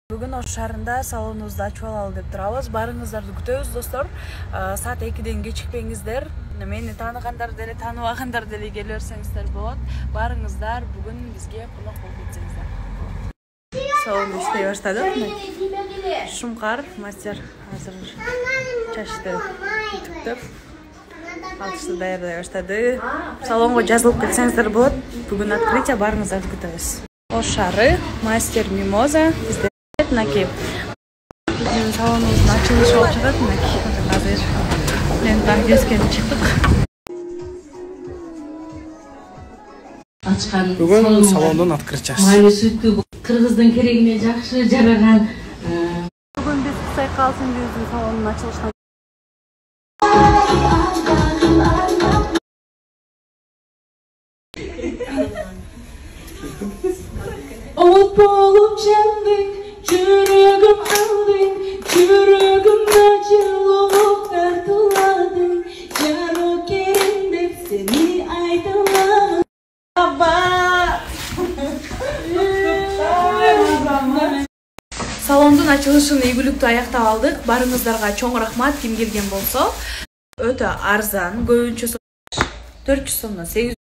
Бүгін Ош шаарында салонубузду ачып алалы деп турабыз. Барыңыздарды күтөбүз, достор. Саат 2-ден кечикпеңиздер. Мени тааныгандар деле, тааныбагандар деле келе берсеңиздер болот. Барыңыздар, бүгүн бизге конок болуп кетсеңиздер. Салон иштей баштады. Шумкар мастер азыр чачты түктөп, алтышты даярдай баштады. Салонго жазылып кетсеңиздер болот. Бүгүн открытие, барыңыздарды күтөбүз. Ош шаары, мастер Мимоза бизде мынакей. Биздин салонубуздун ачылышы болуп жатат. Мынакей азыр лентаны кескени чыктык. Бүгүн салондун открытиясы. Майны сүттү кыргыздын керегине жакшы жараган. Бүгүн биз Кытай калсын биздин салондун ачылышына Ot bolup jandың, жүрөгүм алдың, жүрөгүмө жылуулук тартыладың. Жарык керем деп сени айталамын. салондун ачылышын ийгиликтүү аяктап алдык. Барыңыздарга чоң рахмат. Ким келген болсо, өтө арзан, көбүнчө 400 сомдон 800